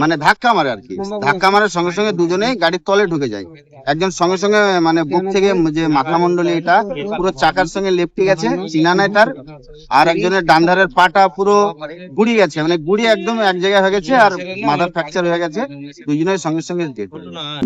মানে ধাক্কা মারে আর কি। ধাক্কা মারার সঙ্গে সঙ্গে দুজনেই গাড়ির তলে ঢুকে যায়। একজন সঙ্গে সঙ্গে মানে বুক থেকে যে মাথা মন্ডলী এটা পুরো চাকার সঙ্গে লেপটে গেছে, চিনা নাই তার। আর একজনের ডান ধারের পাটা পুরো গুড়ি গেছে, মানে গুড়ি একদম এক জায়গায় হয়ে গেছে, আর মাথার ফ্র্যাকচার হয়ে গেছে। দুজনের সঙ্গে সঙ্গে ডেথ।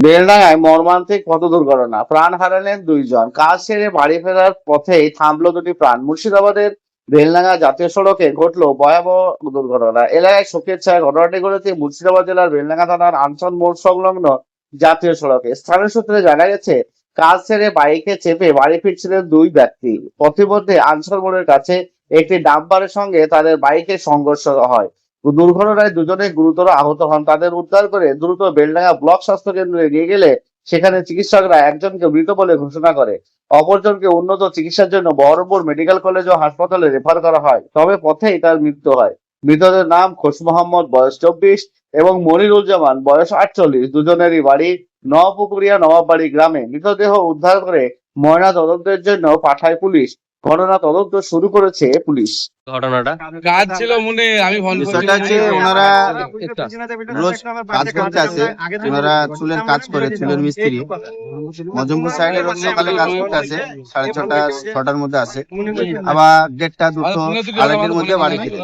বেলডাঙ্গায় মর্মান্তিক পথ দুর্ঘটনা, প্রাণ হারালেন 2 জন। কাজ সেরে বাড়ি ফেরার পথেই থামলো 2টি প্রাণ। মুর্শিদাবাদের বেলডাঙ্গা জাতীয় সড়কে ঘটলো ভয়াবহ দুর্ঘটনা। এলাকায় শোকের ছায়া। ঘটনাটি ঘটেছে মুর্শিদাবাদ জেলার বেলডাঙ্গা থানার আনছন মোড় সংলগ্ন জাতীয় সড়কে। স্থানীয় সূত্রে জানা গেছে, কাজ সেরে বাইকে চেপে বাড়ি ফিরছিলেন 2 ব্যক্তি। পথিমধ্যে আনছন মোড়ের কাছে একটি ডাম্পারের সঙ্গে তাদের বাইকের সংঘর্ষ হয়। দুর্ঘটনায় দুজনে গুরুতর আহত হন। তাদের উদ্ধার করে দ্রুত বেলডাঙ্গা ব্লক স্বাস্থ্য কেন্দ্রে নিয়ে গেলে সেখানে চিকিৎসকরা একজনকে মৃত বলে ঘোষণা করে, অপরজনকে উন্নত চিকিৎসার জন্য বহরমপুর মেডিকেল কলেজ ও হাসপাতালে রেফার করা হয়। তবে পথেই তার মৃত্যু হয়। মৃতদের নাম খোশ মোহাম্মদ, বয়স 24, এবং মনিরুজ্জামান, বয়স 48। দুজনেরই বাড়ি নওপুকুরিয়া নবাববাড়ি গ্রামে। মৃতদেহ উদ্ধার করে ময়না তদন্তের জন্য পাঠায় পুলিশ। ঘটনা তদন্ত শুরু করেছে পুলিশ। ঘটনাটা কাজ ছিল মনে, আমি ফোন বিষয়টা হচ্ছে ওনারা রোজ কাজ করতে আসে। ওনারা চুলের কাজ করে, চুলের মিস্ত্রি। মজমপুর সাইডে রোজ সকালে কাজ করতে আসে, 6:30 6টার মধ্যে আসে, আবার 1:30 2টো 2:30টার মধ্যে বাড়ি ফিরে।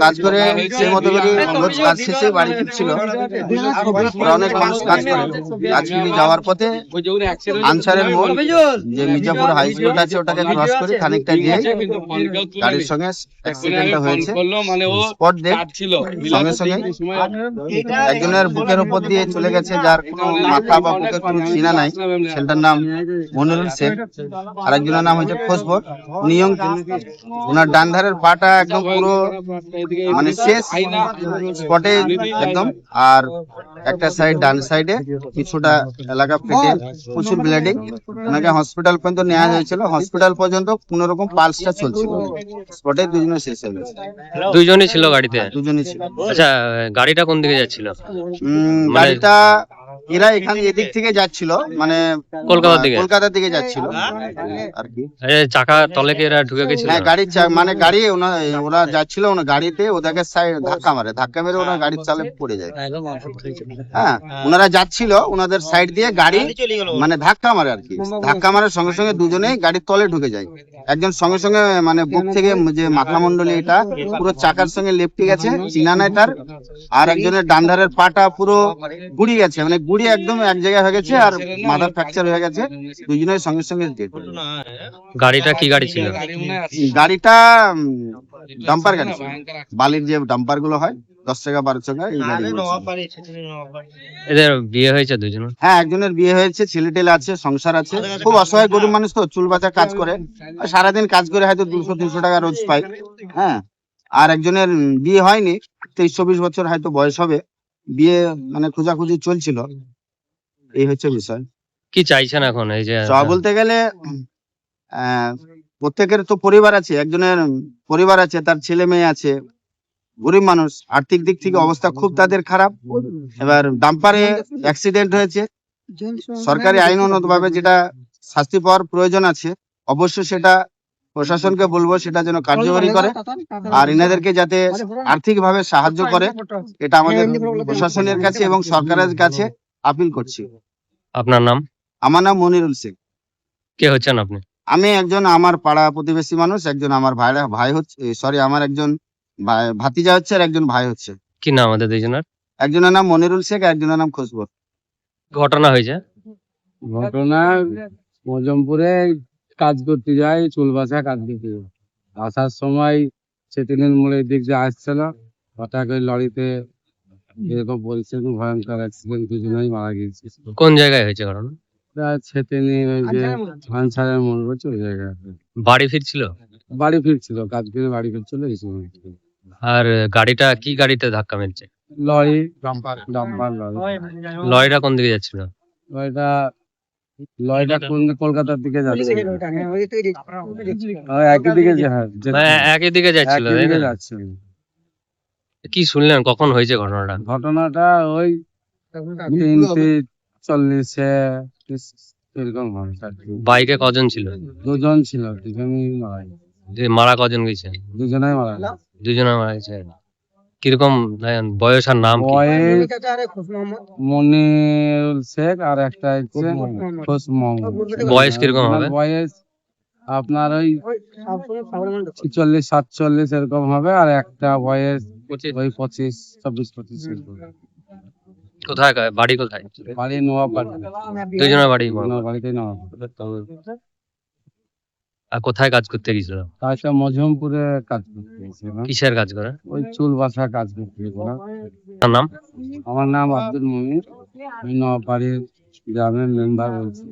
কাজ করে সেই মতো করে রোজ কাজ শেষে বাড়ি ফিরছিল। ওরা অনেক মানুষ কাজ করে, কাজ ফিরে যাওয়ার পথে আনসারের মোড় যে মির্জাপুর হাই স্কুল আছে ওটাকে ক্রস করে খানিকটা দিয়ে গাড়ির সঙ্গে অ্যাক্সিডেন্টটা হয়েছে। Spot death. সঙ্গে সঙ্গে একজনের বুকের উপর দিয়ে চলে গেছে, যার কোনো মাথা বা বুকের কোনো চিনা নাই। ছেলেটার নাম মনিরুল শেখ, আর একজনের নাম হচ্ছে খোসবর নিয়ম। ওনার ডান ধারের পাটা একদম পুরো মানে শেষ স্পটে একদম, আর একটা সাইড ডান সাইডে কিছুটা এলাকা ফেটে প্রচুর ব্লিডিং। ওনাকে হসপিটাল পর্যন্ত নেওয়া হয়েছিল। হসপিটাল পর্যন্ত কোন রকম পালসটা চলছিল। স্পটে দুজনে শেষ হয়ে গেছে। দুইজনই ছিল গাড়িতে? দুজনই ছিল। আচ্ছা, গাড়িটা কোন দিকে যাচ্ছিল? গাড়িটা এরা এখানে এদিক থেকে যাচ্ছিল, মানে কলকাতার দিকে যাচ্ছিল আর কি। চাকা তলে কি এরা ঢুকে গেছিল? হ্যাঁ, গাড়ির মানে গাড়ি ওরা যাচ্ছিল, ওনা গাড়িতে ওদেরকে ধাক্কা মারে, ধাক্কা মেরে ওরা গাড়ির চালে পড়ে যায়। হ্যাঁ, ওনারা যাচ্ছিল, ওনাদের সাইড দিয়ে গাড়ি মানে ধাক্কা মারে আর কি। ধাক্কা মারার সঙ্গে সঙ্গে দুজনেই গাড়ির তলে ঢুকে যায়। একজন সঙ্গে সঙ্গে মানে বুক থেকে যে মাথা মন্ডলী এটা পুরো চাকার সঙ্গে লেপটে গেছে, চিনা নাই তার। আর একজনের ডান ধারের পাটা পুরো গুড়ি গেছে, মানে গুড়ি একদম এক জায়গায় হয়ে গেছে, আর মাথার ফ্র্যাকচার হয়ে গেছে। দুজনের সঙ্গে সঙ্গে ডেথ। গাড়িটা কি গাড়ি ছিল? গাড়িটা ডাম্পার গাড়ি ছিল, বালির যে ডাম্পার গুলো হয় 10 টাকা 12 টাকা, এই গাড়িগুলো ছিল। এদের বিয়ে হয়েছে দুজন? হ্যাঁ, একজনের বিয়ে হয়েছে, ছেলে টেলে আছে, সংসার আছে। খুব অসহায় গরিব মানুষ তো, চুল বাঁচা কাজ করে, সারাদিন কাজ করে হয়তো 200-300 টাকা রোজ পায়। হ্যাঁ, আর একজনের বিয়ে হয়নি, 23-24 বছর হয়তো বয়স হবে। বিয়ে মানে খোঁজাখুঁজি চলছিল। এই হচ্ছে বিষয়। কি চাইছেন এখন? এই যে বলতে গেলে প্রত্যেকের তো পরিবার আছে, একজনের পরিবার আছে, তার ছেলে মেয়ে আছে, গরিব মানুষ, আর্থিক দিক থেকে অবস্থা খুব তাদের খারাপ। এবার ডাম্পারে অ্যাক্সিডেন্ট হয়েছে, সরকারি আইনত ভাবে যেটা শাস্তি পাওয়ার প্রয়োজন আছে, অবশ্যই সেটা প্রশাসনকে বলবো সেটা যেন কার্যকরী করে, আর এনাদেরকে যাতে আর্থিক ভাবে সাহায্য করে, এটা আমাদের প্রশাসনের কাছে এবং সরকারের কাছে আপিল করছি। আপনার নাম? আমার নাম মনিরুল শেখ। কে হচ্ছেন আপনি? আমি একজন আমার পাড়া প্রতিবেশী মানুষ, একজন আমার ভাই হচ্ছে, সরি আমার একজন ভাতিজা হচ্ছে, আর একজন ভাই হচ্ছে। কি নাম আমাদের দুইজনের? একজনের নাম মনিরুল শেখ, একজনের নাম খোসবর। ঘটনা হয়েছে? ঘটনা মজমপুরে কাজ করতে যাই, চুল বাসা কাজ করতে যাই। আসার সময় সেদিনের মোড়ের দিক দিয়ে আসছিল, হঠাৎ করে লরিতে এরকম পরিস্থিতি, ভয়ঙ্কর অ্যাক্সিডেন্ট, দুজনেই মারা গিয়েছে। কোন জায়গায় হয়েছে ঘটনা? ছেতেনি ওই যে আনসারের মোড় বলছে ওই জায়গায়। বাড়ি ফিরছিল? বাড়ি ফিরছিল, কাজ করে বাড়ি ফিরছিল এই সময়। আর গাড়িটা কি গাড়িতে ধাক্কা মেরেছে? Lorry, dumper lorry. লরিটা কোন দিকে যাচ্ছিল? লরিটা কলকাতার দিকে যাচ্ছে, একই দিকে একই দিকে যাচ্ছিল, তাই না? যাচ্ছে। কি শুনলেন, কখন হয়েছে ঘটনাটা? ঘটনাটা ওই 3:40 এরকম হয়। বাইকে কজন ছিল? দুজন ছিল, দুজনেই মারা গেছে। মারা কজন গেছে? দুজনেই মারা গেছে। দুজনে মারা গেছে। কিরকম বয়স আর নাম কি? বয়স মনিরুল শেখ আর একটা হচ্ছে খোশ মোহাম্মদ। বয়স কিরকম ওনার হবে? বয়স আপনার ওই 46-47 এরকম হবে, আর একটা বয়স ওই 25-26 এরকম। কোথায় বাড়ি কোথায়? বাড়ি নোয়াপাড়া। দুইজনের বাড়ি ওনার বাড়িতেই নোয়াপাড়া। আর কোথায় কাজ করতে গেছিল? কাজটা মজমপুরে কাজ করতে গেছিলাম। কিসের কাজ করে? ওই চুল বাসা কাজ করতে গেছিলাম। তার নাম? আমার নাম আব্দুল মুমির, আমি নোয়াপাড়ির গ্রামের মেম্বার বলছি।